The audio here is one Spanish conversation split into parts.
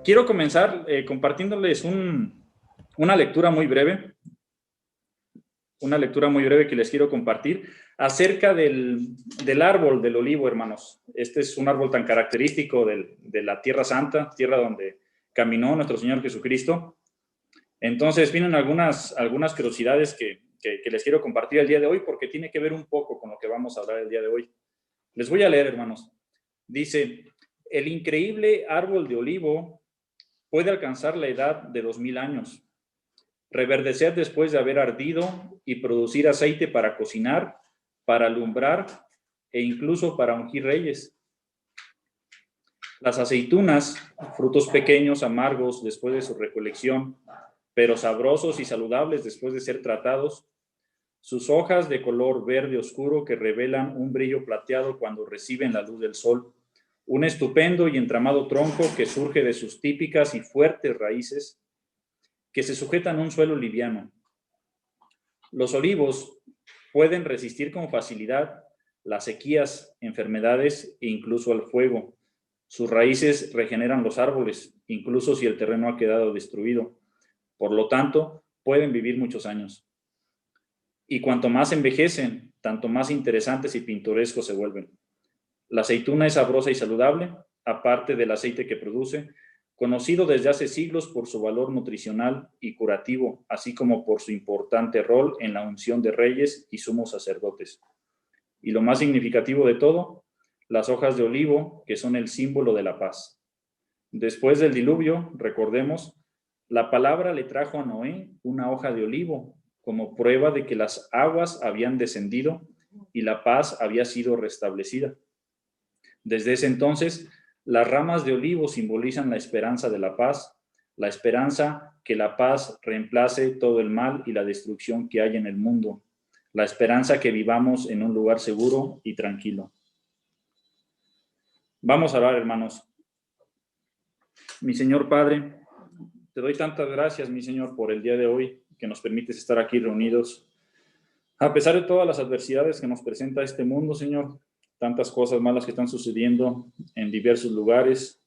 Quiero comenzar compartiéndoles una lectura muy breve, que les quiero compartir acerca del árbol del olivo, hermanos. Este es un árbol tan característico de la Tierra Santa, tierra donde caminó nuestro Señor Jesucristo. Entonces vienen algunas curiosidades que les quiero compartir el día de hoy, porque tiene que ver un poco con lo que vamos a hablar el día de hoy. Les voy a leer, hermanos. Dice: el increíble árbol de olivo puede alcanzar la edad de 2000 años, reverdecer después de haber ardido y producir aceite para cocinar, para alumbrar e incluso para ungir reyes. Las aceitunas, frutos pequeños, amargos después de su recolección, pero sabrosos y saludables después de ser tratados, sus hojas de color verde oscuro que revelan un brillo plateado cuando reciben la luz del sol, un estupendo y entramado tronco que surge de sus típicas y fuertes raíces que se sujetan a un suelo liviano. Los olivos pueden resistir con facilidad las sequías, enfermedades e incluso al fuego. Sus raíces regeneran los árboles, incluso si el terreno ha quedado destruido. Por lo tanto, pueden vivir muchos años. Y cuanto más envejecen, tanto más interesantes y pintorescos se vuelven. La aceituna es sabrosa y saludable, aparte del aceite que produce, conocido desde hace siglos por su valor nutricional y curativo, así como por su importante rol en la unción de reyes y sumos sacerdotes. Y lo más significativo de todo, las hojas de olivo, que son el símbolo de la paz. Después del diluvio, recordemos, la palabra le trajo a Noé una hoja de olivo, como prueba de que las aguas habían descendido y la paz había sido restablecida. Desde ese entonces, las ramas de olivo simbolizan la esperanza de la paz, la esperanza que la paz reemplace todo el mal y la destrucción que hay en el mundo, la esperanza que vivamos en un lugar seguro y tranquilo. Vamos a orar, hermanos. Mi Señor Padre, te doy tantas gracias, mi Señor, por el día de hoy, que nos permites estar aquí reunidos. A pesar de todas las adversidades que nos presenta este mundo, Señor, tantas cosas malas que están sucediendo en diversos lugares,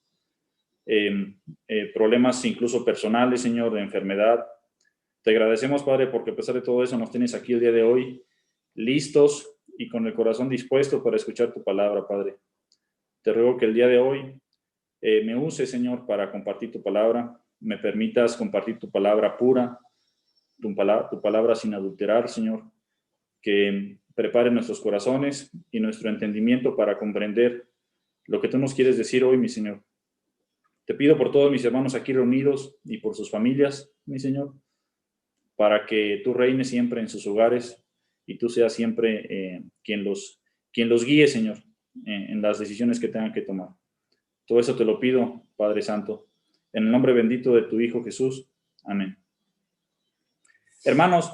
problemas incluso personales, Señor, de enfermedad. Te agradecemos, Padre, porque a pesar de todo eso nos tienes aquí el día de hoy, listos y con el corazón dispuesto para escuchar tu palabra, Padre. Te ruego que el día de hoy me uses, Señor, para compartir tu palabra, me permitas compartir tu palabra pura, tu palabra sin adulterar, Señor, que prepare nuestros corazones y nuestro entendimiento para comprender lo que tú nos quieres decir hoy, mi Señor. Te pido por todos mis hermanos aquí reunidos y por sus familias, mi Señor, para que tú reines siempre en sus hogares y tú seas siempre quien los guíe, Señor, en las decisiones que tengan que tomar. Todo eso te lo pido, Padre Santo, en el nombre bendito de tu Hijo Jesús. Amén. Hermanos,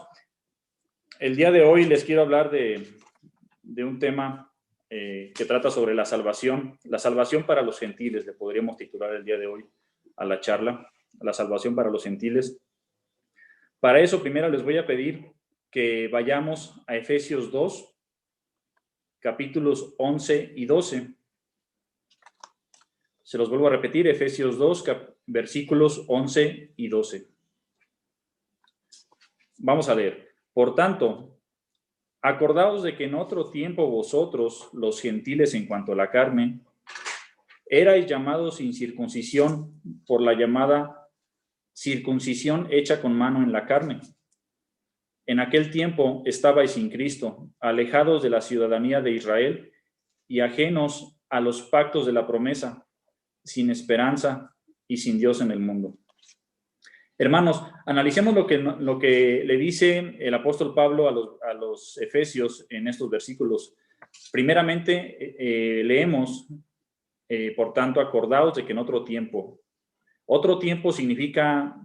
el día de hoy les quiero hablar de un tema que trata sobre la salvación para los gentiles, le podríamos titular el día de hoy a la charla, la salvación para los gentiles. Para eso, primero les voy a pedir que vayamos a Efesios 2, capítulos 11 y 12. Se los vuelvo a repetir, Efesios 2, versículos 11 y 12. Vamos a leer. Por tanto, acordaos de que en otro tiempo vosotros, los gentiles en cuanto a la carne, erais llamados sin circuncisión por la llamada circuncisión hecha con mano en la carne. En aquel tiempo estabais sin Cristo, alejados de la ciudadanía de Israel y ajenos a los pactos de la promesa, sin esperanza y sin Dios en el mundo. Hermanos, analicemos lo que le dice el apóstol Pablo a los efesios en estos versículos. Primeramente, leemos, por tanto, acordaos de que en otro tiempo significa,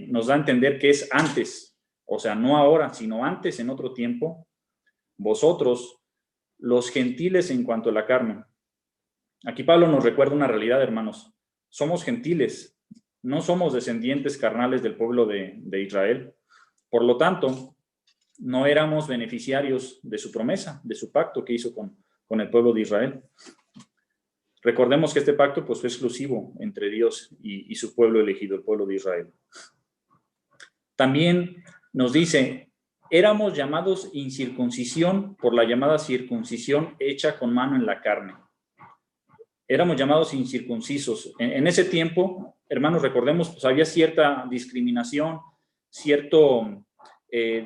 nos da a entender que es antes, o sea, no ahora, sino antes, en otro tiempo, vosotros, los gentiles en cuanto a la carne. Aquí Pablo nos recuerda una realidad, hermanos. Somos gentiles, no somos descendientes carnales del pueblo de Israel. Por lo tanto, no éramos beneficiarios de su promesa, de su pacto que hizo con el pueblo de Israel. Recordemos que este pacto pues, fue exclusivo entre Dios y su pueblo elegido, el pueblo de Israel. También nos dice, éramos llamados incircuncisión por la llamada circuncisión hecha con mano en la carne. Éramos llamados incircuncisos. En ese tiempo, hermanos, recordemos, pues había cierta discriminación, cierta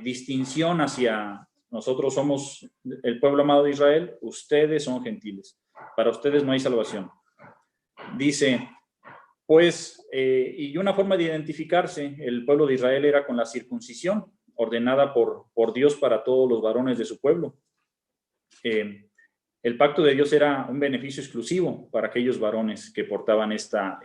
distinción hacia nosotros somos el pueblo amado de Israel, ustedes son gentiles. Para ustedes no hay salvación. Dice, pues, y una forma de identificarse, el pueblo de Israel era con la circuncisión, ordenada por Dios para todos los varones de su pueblo. El pacto de Dios era un beneficio exclusivo para aquellos varones que portaban esta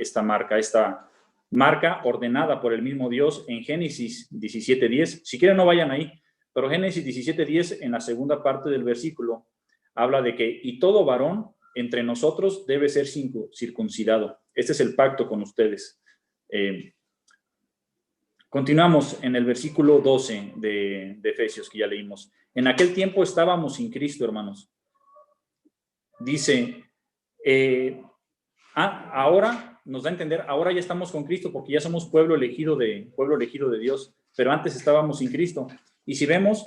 marca ordenada por el mismo Dios en Génesis 17:10. Si quieren no vayan ahí, pero Génesis 17:10 en la segunda parte del versículo habla de que y todo varón entre nosotros debe ser circuncidado. Este es el pacto con ustedes. Continuamos en el versículo 12 de Efesios que ya leímos. En aquel tiempo estábamos sin Cristo, hermanos. Dice, ahora nos da a entender, ahora ya estamos con Cristo porque ya somos pueblo elegido de Dios, pero antes estábamos sin Cristo. Y si vemos,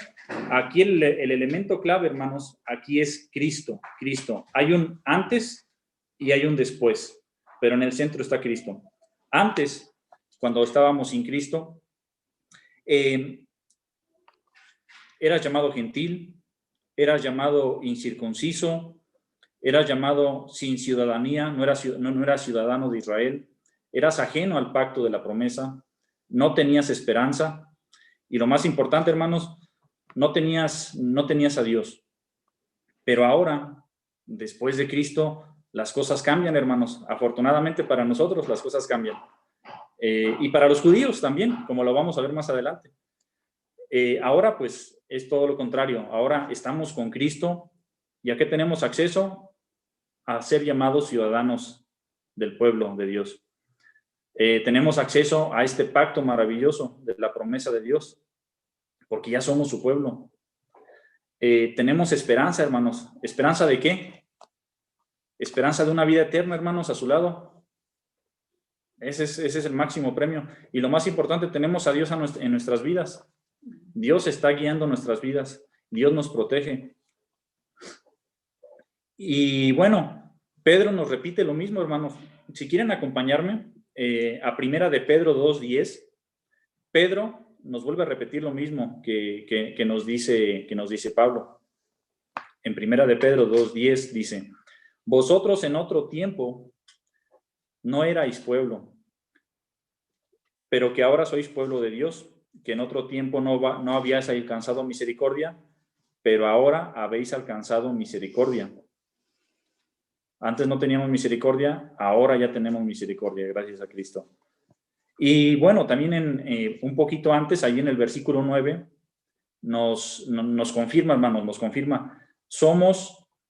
aquí el elemento clave, hermanos, aquí es Cristo. Hay un antes y hay un después, pero en el centro está Cristo. Antes, cuando estábamos sin Cristo, eras llamado gentil, eras llamado incircunciso, eras llamado sin ciudadanía, no eras ciudadano de Israel, eras ajeno al pacto de la promesa, no tenías esperanza y lo más importante, hermanos, no tenías a Dios. Pero ahora, después de Cristo, las cosas cambian, hermanos. Afortunadamente para nosotros las cosas cambian. Y para los judíos también, como lo vamos a ver más adelante. Ahora pues es todo lo contrario. Ahora estamos con Cristo y ¿a qué tenemos acceso? A ser llamados ciudadanos del pueblo de Dios. Tenemos acceso a este pacto maravilloso de la promesa de Dios, porque ya somos su pueblo. Tenemos esperanza, hermanos. ¿Esperanza de qué? Esperanza de una vida eterna, hermanos, a su lado. Ese es el máximo premio. Y lo más importante, tenemos a Dios en nuestras vidas. Dios está guiando nuestras vidas. Dios nos protege. Y bueno, Pedro nos repite lo mismo, hermanos. Si quieren acompañarme a Primera de Pedro 2:10, Pedro nos vuelve a repetir lo mismo que nos dice Pablo. En Primera de Pedro 2:10 dice, vosotros en otro tiempo no erais pueblo, pero que ahora sois pueblo de Dios, que en otro tiempo no habíais alcanzado misericordia, pero ahora habéis alcanzado misericordia. Antes no teníamos misericordia, ahora ya tenemos misericordia, gracias a Cristo. Y bueno, también un poquito antes, ahí en el versículo 9, nos confirma, hermanos, nos confirma,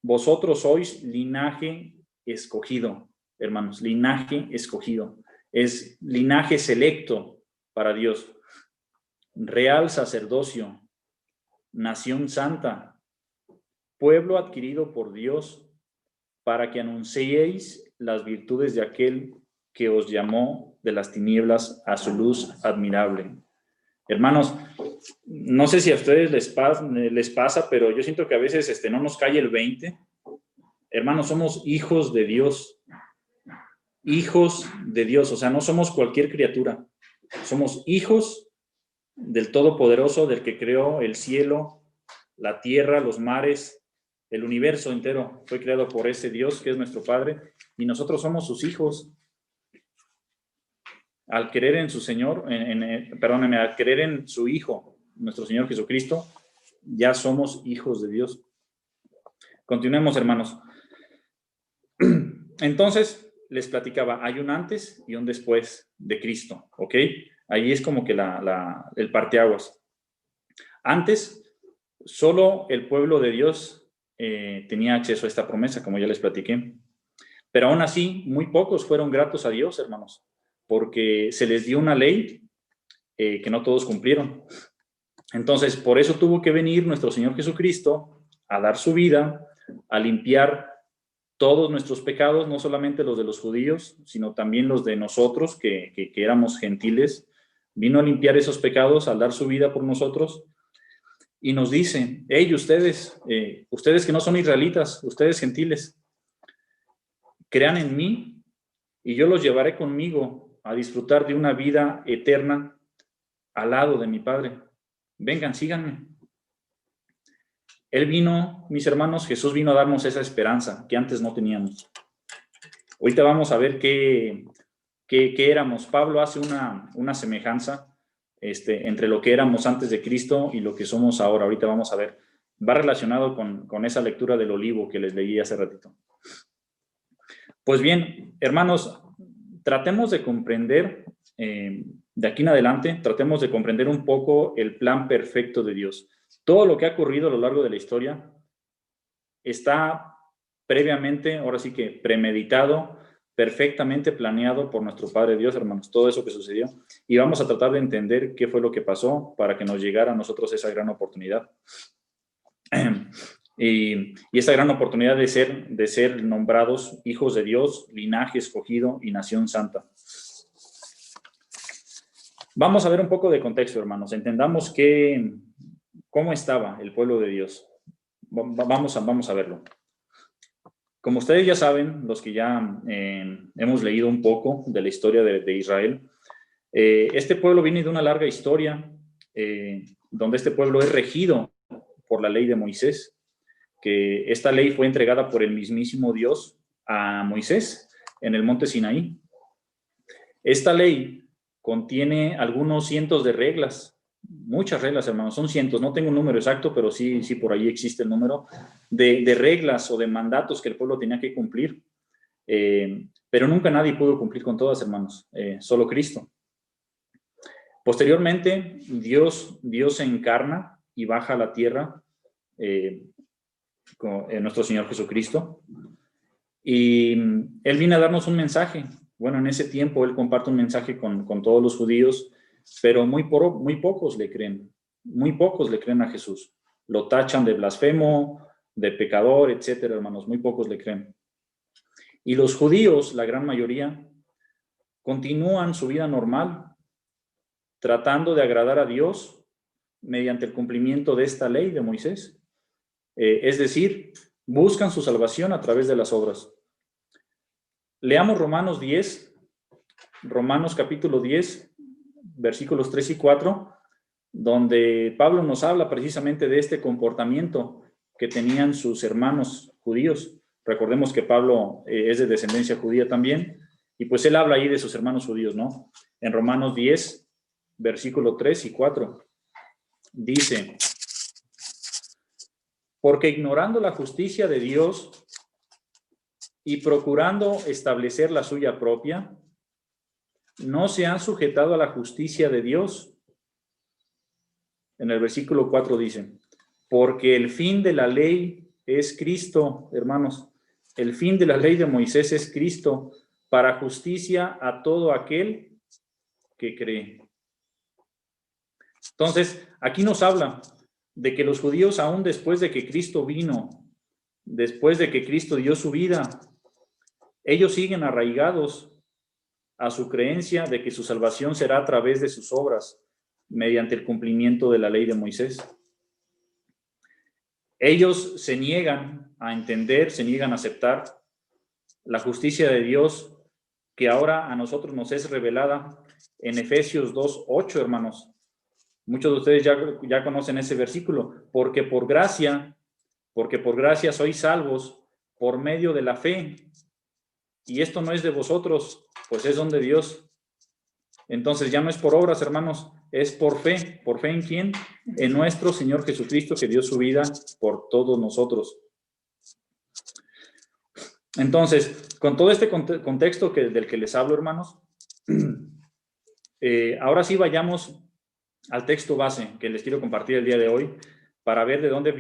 vosotros sois linaje escogido, hermanos, linaje escogido. Es linaje selecto para Dios, real sacerdocio, nación santa, pueblo adquirido por Dios, para que anunciéis las virtudes de aquel que os llamó de las tinieblas a su luz admirable. Hermanos, no sé si a ustedes les pasa, pero yo siento que a veces no nos cae el 20. Hermanos, somos hijos de Dios. Hijos de Dios, o sea, no somos cualquier criatura. Somos hijos del Todopoderoso, del que creó el cielo, la tierra, los mares, el universo entero. Fue creado por ese Dios que es nuestro Padre y nosotros somos sus hijos. Al creer en su Señor, al creer en su Hijo, nuestro Señor Jesucristo, ya somos hijos de Dios. Continuemos, hermanos. Entonces, les platicaba, hay un antes y un después de Cristo, ¿ok? Ahí es como que el parteaguas. Antes, solo el pueblo de Dios tenía acceso a esta promesa, como ya les platiqué. Pero aún así, muy pocos fueron gratos a Dios, hermanos, porque se les dio una ley que no todos cumplieron. Entonces, por eso tuvo que venir nuestro Señor Jesucristo a dar su vida, a limpiar todos nuestros pecados, no solamente los de los judíos, sino también los de nosotros, que éramos gentiles. Vino a limpiar esos pecados al dar su vida por nosotros. Y nos dice, hey, ustedes que no son israelitas, ustedes gentiles, crean en mí y yo los llevaré conmigo a disfrutar de una vida eterna al lado de mi Padre. Vengan, síganme. Él vino, mis hermanos, Jesús vino a darnos esa esperanza que antes no teníamos. Ahorita vamos a ver qué éramos. Pablo hace una semejanza entre lo que éramos antes de Cristo y lo que somos ahora. Ahorita vamos a ver. Va relacionado con esa lectura del olivo que les leí hace ratito. Pues bien, hermanos, tratemos de comprender, de aquí en adelante, tratemos de comprender un poco el plan perfecto de Dios. Todo lo que ha ocurrido a lo largo de la historia está previamente, ahora sí que premeditado, perfectamente planeado por nuestro Padre Dios, hermanos, todo eso que sucedió. Y vamos a tratar de entender qué fue lo que pasó para que nos llegara a nosotros esa gran oportunidad. Y esa gran oportunidad de ser nombrados hijos de Dios, linaje escogido y nación santa. Vamos a ver un poco de contexto, hermanos. Entendamos cómo estaba el pueblo de Dios. Vamos a verlo. Como ustedes ya saben, los que ya hemos leído un poco de la historia de Israel, este pueblo viene de una larga historia donde este pueblo es regido por la ley de Moisés, que esta ley fue entregada por el mismísimo Dios a Moisés en el monte Sinaí. Esta ley contiene algunos cientos de reglas, muchas reglas, hermanos, son cientos, no tengo un número exacto, pero sí por ahí existe el número de reglas o de mandatos que el pueblo tenía que cumplir, pero nunca nadie pudo cumplir con todas, hermanos, solo Cristo. Posteriormente, Dios se encarna y baja a la tierra con nuestro Señor Jesucristo, y Él viene a darnos un mensaje. Bueno, en ese tiempo Él comparte un mensaje con todos los judíos, pero muy pocos le creen. Muy pocos le creen a Jesús. Lo tachan de blasfemo, de pecador, etcétera, hermanos. Muy pocos le creen. Y los judíos, la gran mayoría, continúan su vida normal, tratando de agradar a Dios mediante el cumplimiento de esta ley de Moisés. Es decir, buscan su salvación a través de las obras. Leamos Romanos capítulo 10, versículos 3 y 4, donde Pablo nos habla precisamente de este comportamiento que tenían sus hermanos judíos. Recordemos que Pablo es de descendencia judía también, y pues él habla ahí de sus hermanos judíos, ¿no? En Romanos 10, versículo 3 y 4, dice: porque ignorando la justicia de Dios y procurando establecer la suya propia, no se han sujetado a la justicia de Dios. En el versículo 4 dice: porque el fin de la ley es Cristo, hermanos. El fin de la ley de Moisés es Cristo, para justicia a todo aquel que cree. Entonces, aquí nos habla de que los judíos, aún después de que Cristo vino, después de que Cristo dio su vida, ellos siguen arraigados a su creencia de que su salvación será a través de sus obras, mediante el cumplimiento de la ley de Moisés. Ellos se niegan a entender, se niegan a aceptar la justicia de Dios que ahora a nosotros nos es revelada en Efesios 2:8, hermanos. Muchos de ustedes ya conocen ese versículo. Porque por gracia sois salvos por medio de la fe. Y esto no es de vosotros, pues es don de Dios. Entonces ya no es por obras, hermanos, es por fe. ¿Por fe en quién? En nuestro Señor Jesucristo, que dio su vida por todos nosotros. Entonces, con todo este contexto del que les hablo, hermanos, ahora sí vayamos al texto base que les quiero compartir el día de hoy, para ver de dónde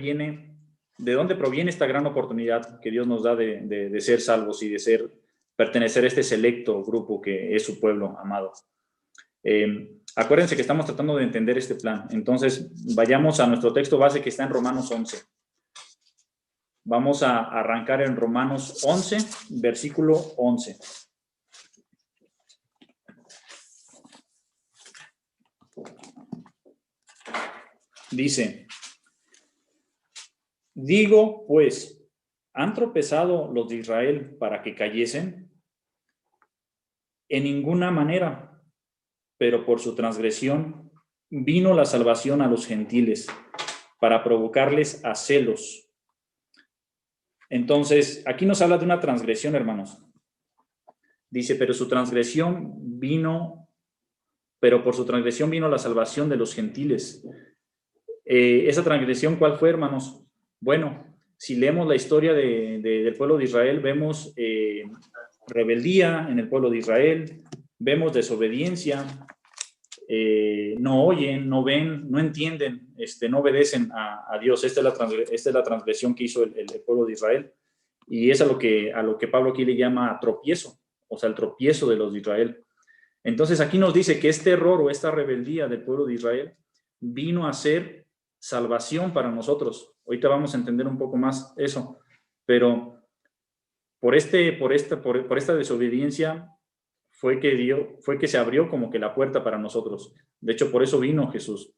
proviene esta gran oportunidad que Dios nos da de ser salvos y de pertenecer a este selecto grupo que es su pueblo amado. Acuérdense que estamos tratando de entender este plan. Entonces, vayamos a nuestro texto base que está en Romanos 11. Vamos a arrancar en Romanos 11, versículo 11. Dice, digo, pues, ¿han tropezado los de Israel para que cayesen? En ninguna manera, pero por su transgresión vino la salvación a los gentiles, para provocarles a celos. Entonces, aquí nos habla de una transgresión, hermanos. Dice, pero por su transgresión vino la salvación de los gentiles. Esa transgresión, ¿cuál fue, hermanos? Bueno, si leemos la historia del pueblo de Israel, vemos rebeldía en el pueblo de Israel, vemos desobediencia, no oyen, no ven, no entienden, no obedecen a Dios. Esta es la transgresión que hizo el pueblo de Israel, y es a lo que Pablo aquí le llama tropiezo, o sea, el tropiezo de los de Israel. Entonces aquí nos dice que este error o esta rebeldía del pueblo de Israel vino a ser salvación para nosotros. Ahorita vamos a entender un poco más eso, pero por esta desobediencia fue que se abrió como que la puerta para nosotros. De hecho, por eso vino Jesús.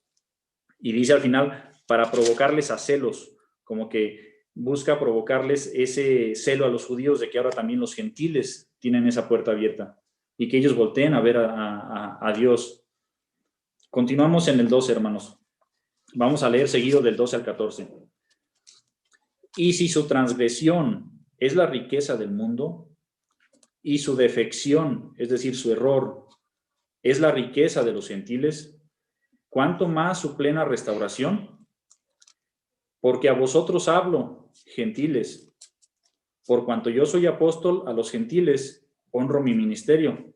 Y dice al final, para provocarles a celos, como que busca provocarles ese celo a los judíos de que ahora también los gentiles tienen esa puerta abierta y que ellos volteen a ver a Dios. Continuamos en el 12, hermanos. Vamos a leer seguido del 12 al 14. Y si su transgresión es la riqueza del mundo, y su defección, es decir, su error, es la riqueza de los gentiles, ¿cuánto más su plena restauración? Porque a vosotros hablo, gentiles, por cuanto yo soy apóstol a los gentiles, honro mi ministerio,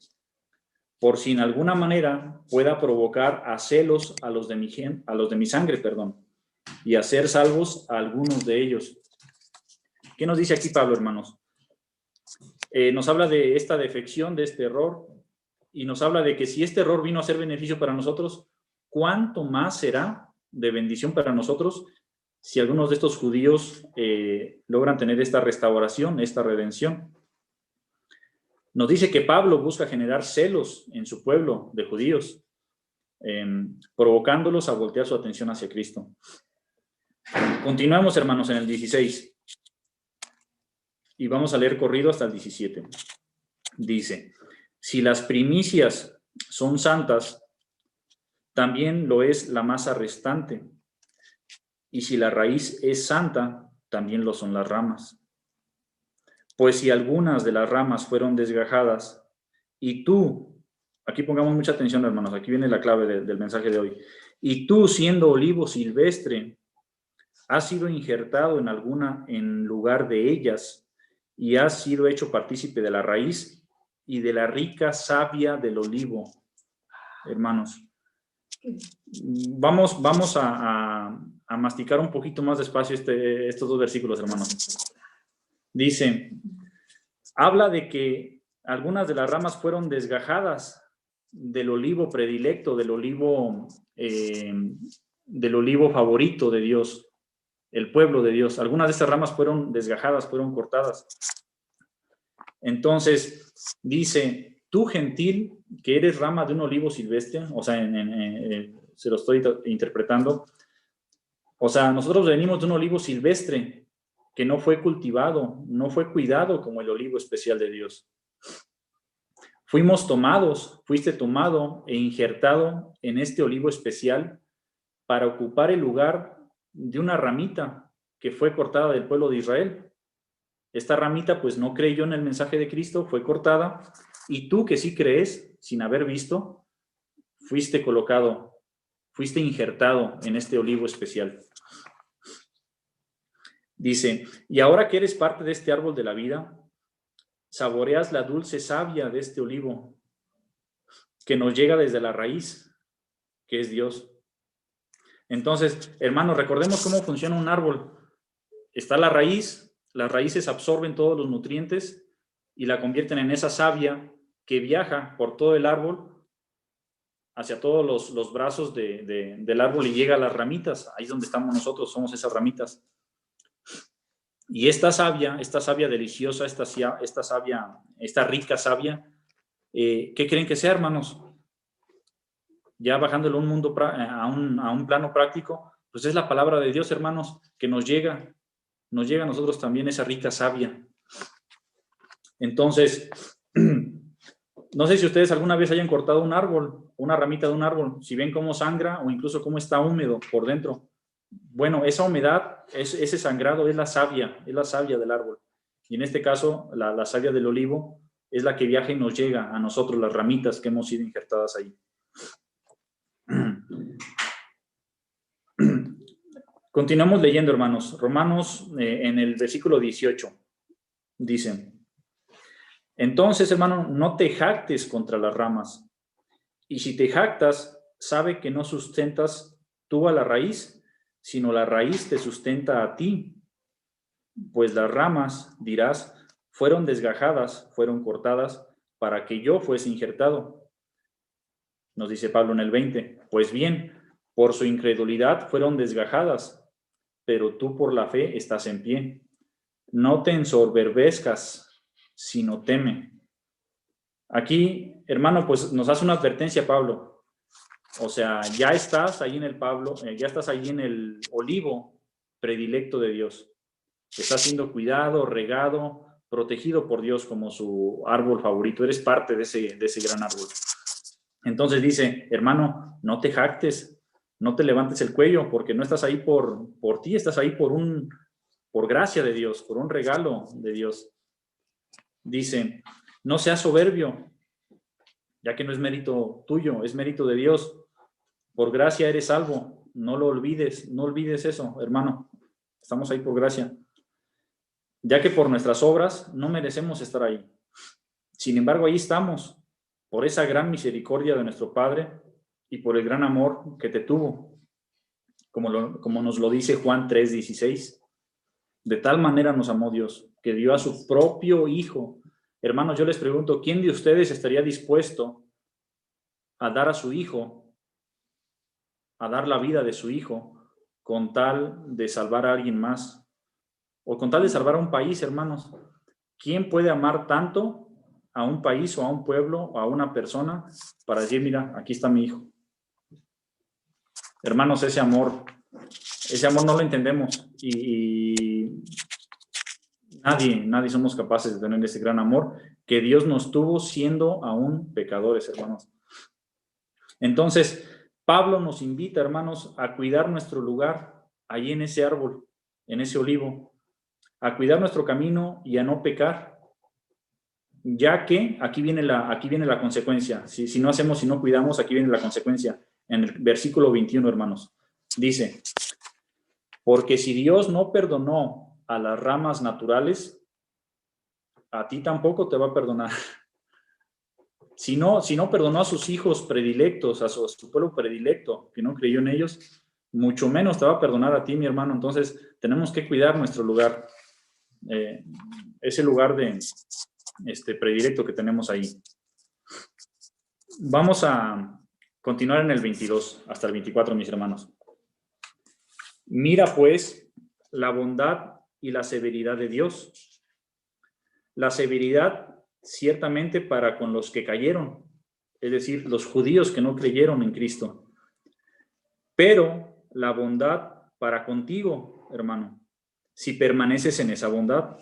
por si en alguna manera pueda provocar a celos a los de mi sangre, y hacer salvos a algunos de ellos. ¿Qué nos dice aquí Pablo, hermanos? Nos habla de esta defección, de este error, y nos habla de que si este error vino a ser beneficio para nosotros, ¿cuánto más será de bendición para nosotros si algunos de estos judíos logran tener esta restauración, esta redención? Nos dice que Pablo busca generar celos en su pueblo de judíos, provocándolos a voltear su atención hacia Cristo. Continuamos, hermanos, en el 16. Y vamos a leer corrido hasta el 17. Dice, si las primicias son santas, también lo es la masa restante. Y si la raíz es santa, también lo son las ramas. Pues si algunas de las ramas fueron desgajadas, y tú, aquí pongamos mucha atención, hermanos, aquí viene la clave del mensaje de hoy, y tú, siendo olivo silvestre, has sido injertado en lugar de ellas, y has sido hecho partícipe de la raíz y de la rica savia del olivo. Hermanos, vamos a masticar un poquito más despacio estos dos versículos, hermanos. Dice, habla de que algunas de las ramas fueron desgajadas del olivo predilecto, del olivo favorito de Dios, el pueblo de Dios. Algunas de estas ramas fueron desgajadas, fueron cortadas. Entonces, dice, tú gentil, que eres rama de un olivo silvestre, o sea, se lo estoy interpretando, o sea, nosotros venimos de un olivo silvestre que no fue cultivado, no fue cuidado como el olivo especial de Dios. Fuiste tomado e injertado en este olivo especial para ocupar el lugar de una ramita que fue cortada del pueblo de Israel. Esta ramita pues no creyó en el mensaje de Cristo, fue cortada, y tú que sí crees, sin haber visto, fuiste injertado en este olivo especial. Dice, y ahora que eres parte de este árbol de la vida, saboreas la dulce savia de este olivo que nos llega desde la raíz, que es Dios. Entonces, hermanos, recordemos cómo funciona un árbol. Está la raíz, las raíces absorben todos los nutrientes y la convierten en esa savia que viaja por todo el árbol hacia todos los brazos del árbol y llega a las ramitas. Ahí es donde estamos nosotros, somos esas ramitas. Y esta savia deliciosa, esta rica savia, ¿qué creen que sea, hermanos? Ya bajándolo a un plano práctico, pues es la palabra de Dios, hermanos, que nos llega a nosotros también esa rica savia. Entonces, no sé si ustedes alguna vez hayan cortado un árbol, una ramita de un árbol, si ven cómo sangra o incluso cómo está húmedo por dentro. Bueno, esa humedad, ese sangrado es la savia del árbol. Y en este caso, la savia del olivo es la que viaja y nos llega a nosotros, las ramitas que hemos sido injertadas ahí. Continuamos leyendo, hermanos. Romanos, en el versículo 18, dice: entonces, hermano, no te jactes contra las ramas. Y si te jactas, sabe que no sustentas tú a la raíz, sino la raíz te sustenta a ti. Pues las ramas, dirás, fueron desgajadas, fueron cortadas, para que yo fuese injertado. Nos dice Pablo en el 20, pues bien, por su incredulidad fueron desgajadas, pero tú por la fe estás en pie. No te ensoberbezcas, sino teme. Aquí, hermano, pues nos hace una advertencia Pablo. O sea, ya estás ahí en el olivo predilecto de Dios. Está siendo cuidado, regado, protegido por Dios como su árbol favorito. Eres parte de ese gran árbol. Entonces dice, hermano, no te jactes, no te levantes el cuello, porque no estás ahí por ti, estás ahí por gracia de Dios, por un regalo de Dios. Dice, no seas soberbio, ya que no es mérito tuyo, es mérito de Dios. Por gracia eres salvo, no lo olvides, no olvides eso, hermano. Estamos ahí por gracia. Ya que por nuestras obras no merecemos estar ahí. Sin embargo, ahí estamos, por esa gran misericordia de nuestro Padre y por el gran amor que te tuvo, como nos lo dice Juan 3:16. De tal manera nos amó Dios, que dio a su propio Hijo. Hermanos, yo les pregunto, ¿quién de ustedes estaría dispuesto a dar a su Hijo, a dar la vida de su Hijo, con tal de salvar a alguien más? O con tal de salvar a un país, hermanos. ¿Quién puede amar tanto a un país o a un pueblo o a una persona para decir, mira, aquí está mi hijo? Hermanos, ese amor no lo entendemos y nadie somos capaces de tener ese gran amor que Dios nos tuvo siendo aún pecadores, hermanos. Entonces, Pablo nos invita, hermanos, a cuidar nuestro lugar ahí en ese árbol, en ese olivo, a cuidar nuestro camino y a no pecar, ya que aquí viene la consecuencia. Si no hacemos, si no cuidamos, aquí viene la consecuencia. En el versículo 21, hermanos, dice, porque si Dios no perdonó a las ramas naturales, a ti tampoco te va a perdonar. Si no perdonó a sus hijos predilectos, a su pueblo predilecto, que no creyó en ellos, mucho menos te va a perdonar a ti, mi hermano. Entonces, tenemos que cuidar nuestro lugar, ese lugar de predilecto que tenemos ahí. Vamos a continuar en el 22 hasta el 24, mis hermanos. Mira, pues, la bondad y la severidad de Dios. La severidad, ciertamente, para con los que cayeron, es decir, los judíos que no creyeron en Cristo. Pero la bondad para contigo, hermano, si permaneces en esa bondad.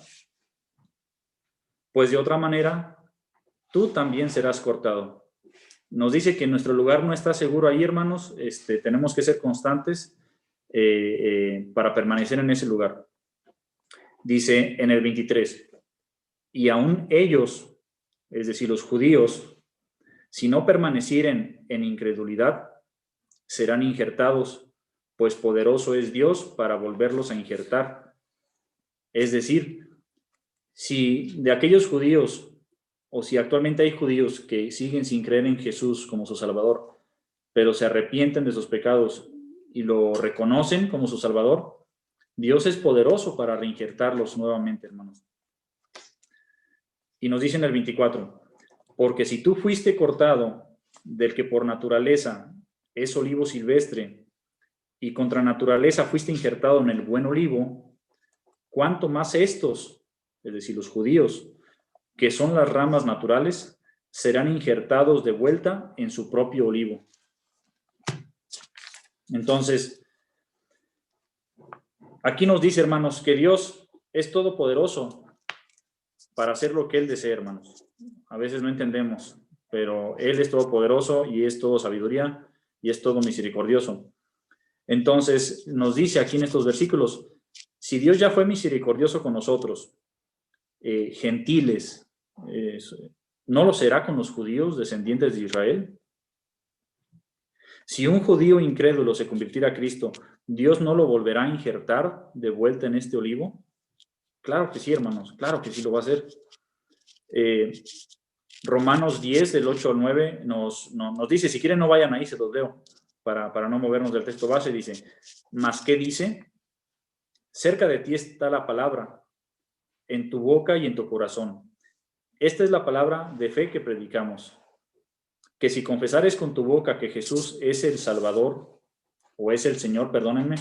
Pues de otra manera, tú también serás cortado. Nos dice que nuestro lugar no está seguro ahí, hermanos. Tenemos que ser constantes para permanecer en ese lugar. Dice en el 23, y aún ellos, es decir, los judíos, si no permanecieren en incredulidad, serán injertados, pues poderoso es Dios para volverlos a injertar. Es decir, si de aquellos judíos, o si actualmente hay judíos que siguen sin creer en Jesús como su Salvador, pero se arrepienten de sus pecados y lo reconocen como su Salvador, Dios es poderoso para reinjertarlos nuevamente, hermanos. Y nos dice en el 24, porque si tú fuiste cortado del que por naturaleza es olivo silvestre, y contra naturaleza fuiste injertado en el buen olivo, cuánto más estos, es decir, los judíos, que son las ramas naturales, serán injertados de vuelta en su propio olivo. Entonces, aquí nos dice, hermanos, que Dios es todopoderoso para hacer lo que Él desea, hermanos. A veces no entendemos, pero Él es todopoderoso y es todo sabiduría y es todo misericordioso. Entonces, nos dice aquí en estos versículos, si Dios ya fue misericordioso con nosotros, gentiles, ¿no lo será con los judíos, descendientes de Israel? Si un judío incrédulo se convirtiera a Cristo, ¿Dios no lo volverá a injertar de vuelta en este olivo? Claro que sí, hermanos, claro que sí lo va a hacer. Romanos 10, del 8 al 9, nos dice, si quieren no vayan ahí, se los leo, para no movernos del texto base, dice, ¿mas qué dice? Cerca de ti está la palabra, en tu boca y en tu corazón. Esta es la palabra de fe que predicamos, que si confesares con tu boca que Jesús es el Salvador, o es el Señor, perdónenme,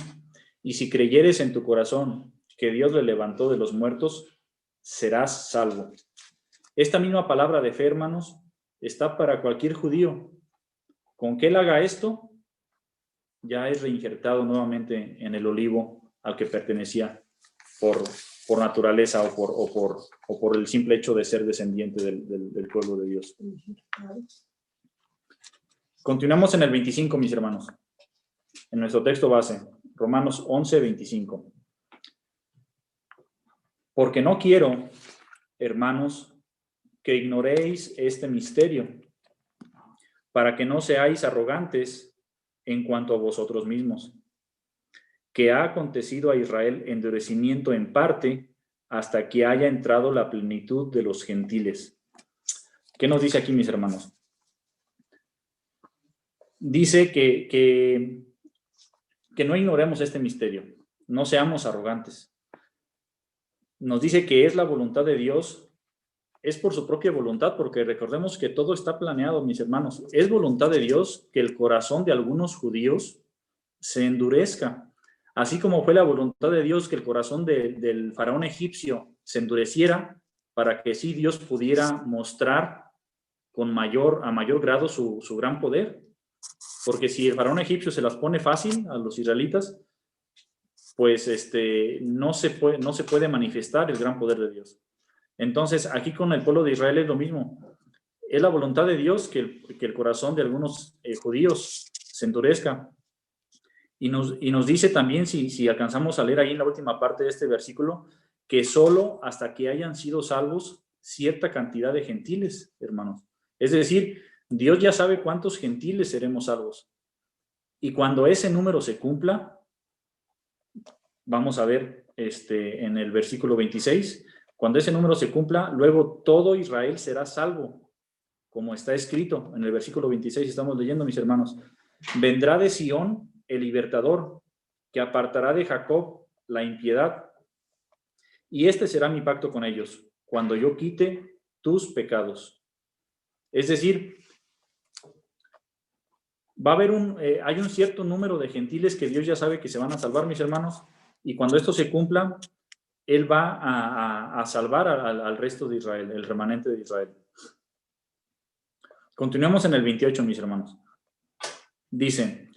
y si creyeres en tu corazón que Dios le levantó de los muertos, serás salvo. Esta misma palabra de fe, hermanos, está para cualquier judío. Con que él haga esto, ya es reinjertado nuevamente en el olivo al que pertenecía por naturaleza o por el simple hecho de ser descendiente del pueblo de Dios. Continuamos en el 25, mis hermanos. En nuestro texto base, Romanos 11, 25. Porque no quiero, hermanos, que ignoréis este misterio, para que no seáis arrogantes en cuanto a vosotros mismos, que ha acontecido a Israel endurecimiento en parte hasta que haya entrado la plenitud de los gentiles. ¿Qué nos dice aquí, mis hermanos? Dice que no ignoremos este misterio, no seamos arrogantes. Nos dice que es la voluntad de Dios, es por su propia voluntad, porque recordemos que todo está planeado, mis hermanos. Es voluntad de Dios que el corazón de algunos judíos se endurezca, así como fue la voluntad de Dios que el corazón del faraón egipcio se endureciera para que sí Dios pudiera mostrar a mayor grado su gran poder. Porque si el faraón egipcio se las pone fácil a los israelitas, pues no se puede manifestar el gran poder de Dios. Entonces, aquí con el pueblo de Israel es lo mismo. Es la voluntad de Dios que el corazón de algunos judíos se endurezca. Y nos dice también, si alcanzamos a leer ahí en la última parte de este versículo, que solo hasta que hayan sido salvos cierta cantidad de gentiles, hermanos. Es decir, Dios ya sabe cuántos gentiles seremos salvos. Y cuando ese número se cumpla, vamos a ver en el versículo 26, cuando ese número se cumpla, luego todo Israel será salvo, como está escrito en el versículo 26, estamos leyendo, mis hermanos. Vendrá de Sión el libertador, que apartará de Jacob la impiedad. Y este será mi pacto con ellos, cuando yo quite tus pecados. Es decir, va a haber hay un cierto número de gentiles que Dios ya sabe que se van a salvar, mis hermanos, y cuando esto se cumpla, Él va a salvar al resto de Israel, el remanente de Israel. Continuemos en el 28, mis hermanos. Dice,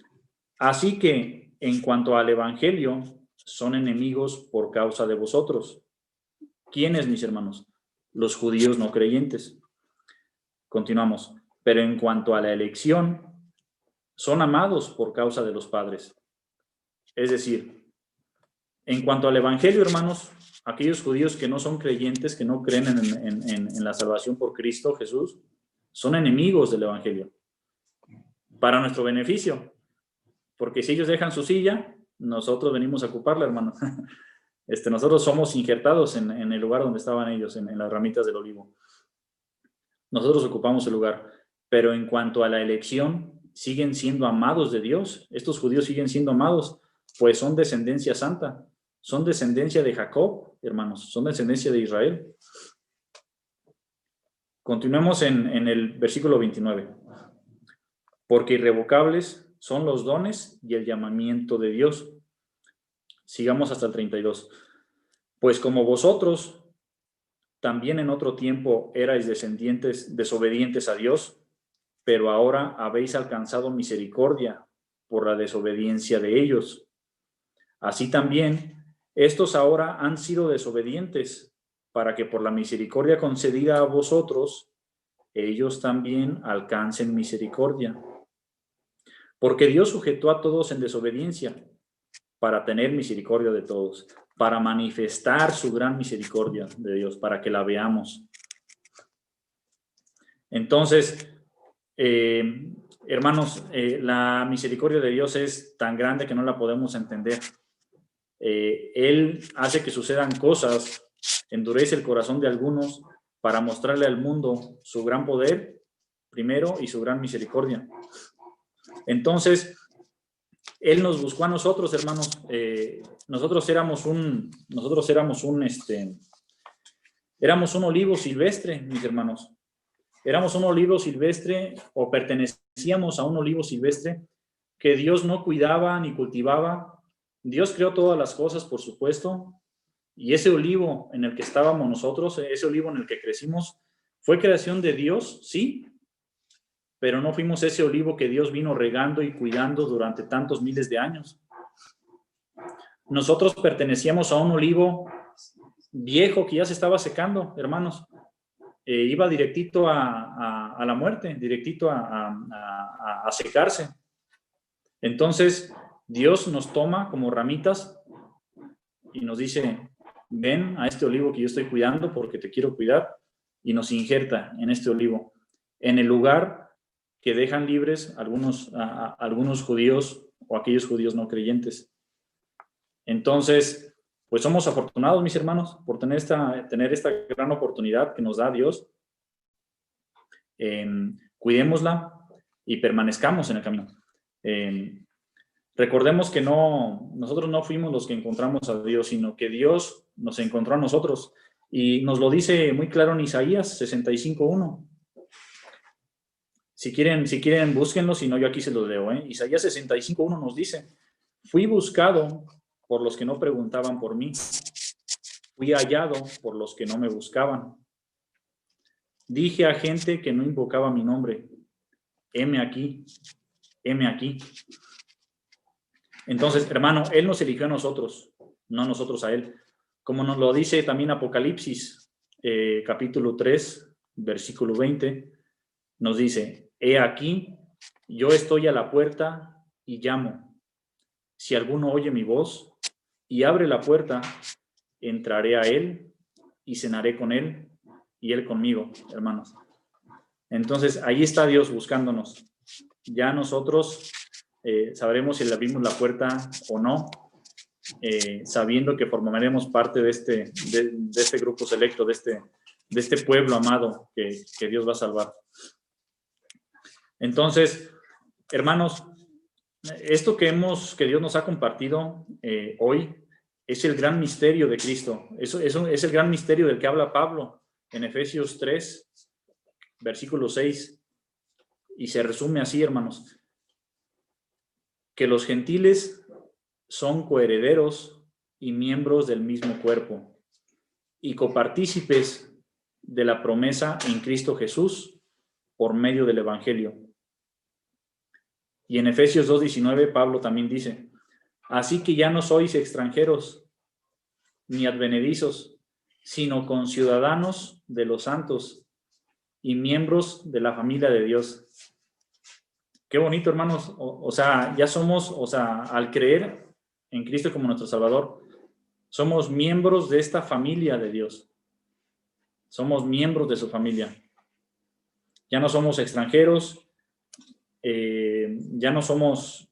así que en cuanto al evangelio, son enemigos por causa de vosotros. ¿Quiénes, mis hermanos? Los judíos no creyentes. Continuamos. Pero en cuanto a la elección, son amados por causa de los padres. Es decir, en cuanto al evangelio, hermanos, aquellos judíos que no son creyentes, que no creen en la salvación por Cristo Jesús, son enemigos del evangelio. Para nuestro beneficio. Porque si ellos dejan su silla, nosotros venimos a ocuparla, hermano. Nosotros somos injertados en el lugar donde estaban ellos, en las ramitas del olivo. Nosotros ocupamos el lugar. Pero en cuanto a la elección, siguen siendo amados de Dios. Estos judíos siguen siendo amados, pues son descendencia santa. Son descendencia de Jacob, hermanos. Son descendencia de Israel. Continuemos en el versículo 29. Porque irrevocables son los dones y el llamamiento de Dios. Sigamos hasta el 32. Pues como vosotros también en otro tiempo erais desobedientes a Dios, pero ahora habéis alcanzado misericordia por la desobediencia de ellos. Así también, estos ahora han sido desobedientes, para que por la misericordia concedida a vosotros, ellos también alcancen misericordia. Porque Dios sujetó a todos en desobediencia, para tener misericordia de todos, para manifestar su gran misericordia de Dios, para que la veamos. Entonces, hermanos, la misericordia de Dios es tan grande que no la podemos entender. Él hace que sucedan cosas, endurece el corazón de algunos para mostrarle al mundo su gran poder, primero, y su gran misericordia. Entonces, Él nos buscó a nosotros, hermanos. Nosotros éramos un olivo silvestre, mis hermanos. Éramos un olivo silvestre, o pertenecíamos a un olivo silvestre que Dios no cuidaba ni cultivaba. Dios creó todas las cosas, por supuesto, y ese olivo en el que estábamos nosotros, ese olivo en el que crecimos, fue creación de Dios, sí, pero no fuimos ese olivo que Dios vino regando y cuidando durante tantos miles de años. Nosotros pertenecíamos a un olivo viejo que ya se estaba secando, hermanos. Iba directito a la muerte, directito a secarse. Entonces, Dios nos toma como ramitas y nos dice, ven a este olivo que yo estoy cuidando porque te quiero cuidar, y nos injerta en este olivo, en el lugar que dejan libres algunos judíos o aquellos judíos no creyentes. Entonces, pues somos afortunados, mis hermanos, por tener esta gran oportunidad que nos da Dios. Cuidémosla y permanezcamos en el camino. Recordemos que nosotros no fuimos los que encontramos a Dios, sino que Dios nos encontró a nosotros, y nos lo dice muy claro en Isaías 65:1. Si quieren, búsquenlo, si no, yo aquí se los leo. Isaías 65:1 nos dice, fui buscado por los que no preguntaban por mí, fui hallado por los que no me buscaban. Dije a gente que no invocaba mi nombre, heme aquí, heme aquí. Entonces, hermano, Él nos eligió a nosotros, no nosotros a Él. Como nos lo dice también Apocalipsis, capítulo 3, versículo 20, nos dice, he aquí, yo estoy a la puerta y llamo. Si alguno oye mi voz y abre la puerta, entraré a Él y cenaré con Él y Él conmigo, hermanos. Entonces, ahí está Dios buscándonos. Ya nosotros sabremos si le abrimos la puerta o no, sabiendo que formaremos parte de este grupo selecto, de este pueblo amado que Dios va a salvar. Entonces, hermanos, esto que Dios nos ha compartido hoy es el gran misterio de Cristo. Eso es el gran misterio del que habla Pablo en Efesios 3, versículo 6. Y se resume así, hermanos, que los gentiles son coherederos y miembros del mismo cuerpo y copartícipes de la promesa en Cristo Jesús por medio del Evangelio. Y en Efesios 2:19 Pablo también dice, así que ya no sois extranjeros ni advenedizos, sino conciudadanos de los santos y miembros de la familia de Dios. Qué bonito, hermanos. O sea, ya somos, al creer en Cristo como nuestro Salvador, somos miembros de esta familia de Dios. Somos miembros de su familia. Ya no somos extranjeros, ya no somos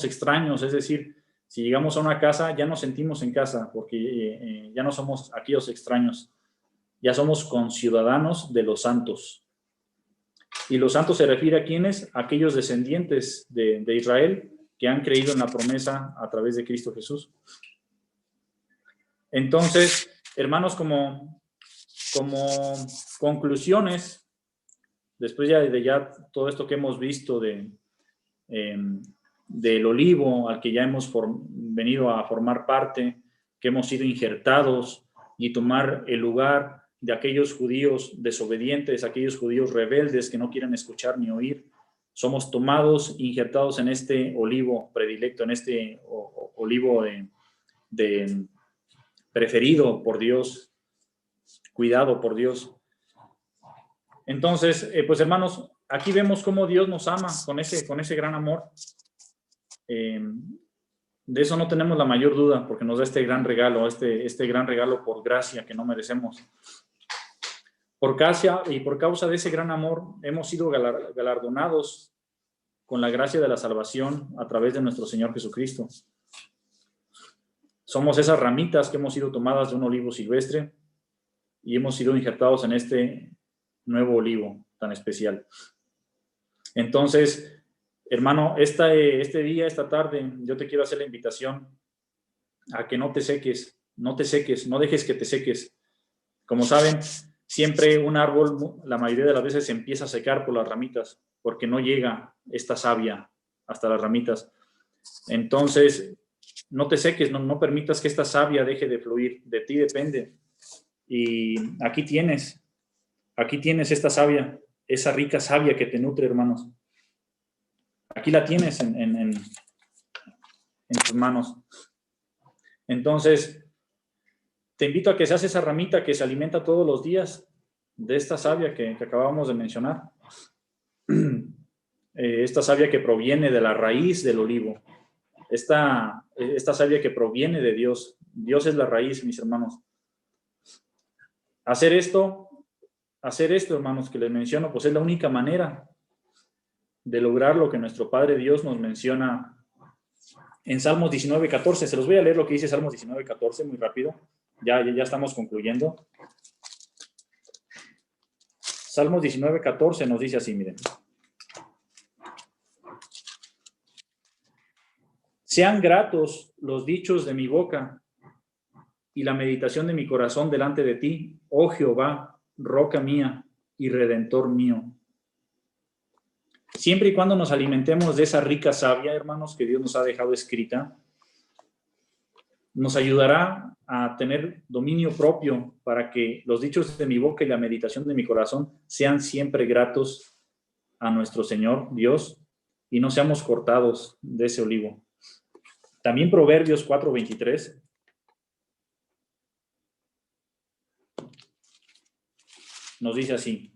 extraños, es decir, si llegamos a una casa, ya nos sentimos en casa, porque ya no somos aquellos extraños. Ya somos conciudadanos de los santos. Y los santos se refiere a ¿quiénes? Aquellos descendientes de Israel que han creído en la promesa a través de Cristo Jesús. Entonces, hermanos, como conclusiones, después de todo esto que hemos visto del olivo al que ya hemos venido a formar parte, que hemos sido injertados y tomar el lugar de aquellos judíos desobedientes, aquellos judíos rebeldes que no quieren escuchar ni oír. Somos tomados, injertados en este olivo predilecto, en este olivo preferido por Dios, cuidado por Dios. Entonces, pues hermanos, aquí vemos cómo Dios nos ama con ese gran amor. De eso no tenemos la mayor duda, porque nos da este gran regalo, este gran regalo por gracia que no merecemos. Por gracia y por causa de ese gran amor hemos sido galardonados con la gracia de la salvación a través de nuestro Señor Jesucristo. Somos esas ramitas que hemos sido tomadas de un olivo silvestre y hemos sido injertados en este nuevo olivo tan especial. Entonces, hermano, este día, esta tarde, yo te quiero hacer la invitación a que no te seques, no dejes que te seques. Como saben, siempre un árbol, la mayoría de las veces, se empieza a secar por las ramitas, porque no llega esta savia hasta las ramitas. Entonces, no te seques, no permitas que esta savia deje de fluir, de ti depende. Y aquí tienes esta savia, esa rica savia que te nutre, hermanos. Aquí la tienes en tus manos. Entonces, te invito a que seas esa ramita que se alimenta todos los días de esta savia que acabamos de mencionar. Esta savia que proviene de la raíz del olivo. Esta savia que proviene de Dios. Dios es la raíz, mis hermanos. Hacer esto, hermanos, que les menciono, pues es la única manera de lograr lo que nuestro Padre Dios nos menciona en Salmos 19:14. Se los voy a leer lo que dice Salmos 19:14 muy rápido. Ya estamos concluyendo. Salmos 19:14 nos dice así, miren. Sean gratos los dichos de mi boca y la meditación de mi corazón delante de ti, oh Jehová, roca mía y redentor mío. Siempre y cuando nos alimentemos de esa rica savia, hermanos, que Dios nos ha dejado escrita, nos ayudará a tener dominio propio para que los dichos de mi boca y la meditación de mi corazón sean siempre gratos a nuestro Señor Dios y no seamos cortados de ese olivo. También Proverbios 4:23 nos dice así: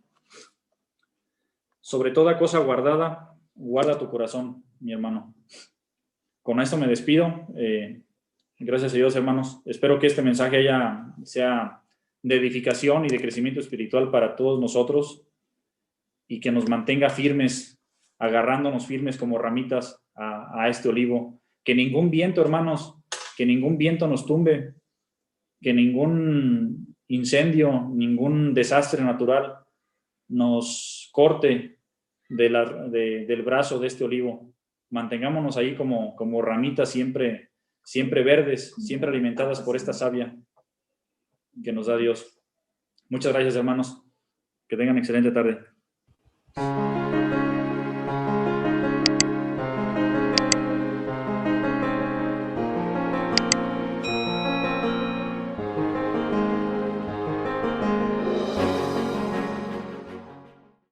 sobre toda cosa guardada, guarda tu corazón, mi hermano. Con esto me despido. Gracias a Dios, hermanos. Espero que este mensaje sea de edificación y de crecimiento espiritual para todos nosotros y que nos mantenga firmes, agarrándonos firmes como ramitas a este olivo. Que ningún viento, hermanos, que ningún viento nos tumbe, que ningún incendio, ningún desastre natural nos corte del brazo de este olivo. Mantengámonos ahí como ramitas siempre verdes, siempre alimentadas por esta savia que nos da Dios. Muchas gracias, hermanos. Que tengan excelente tarde.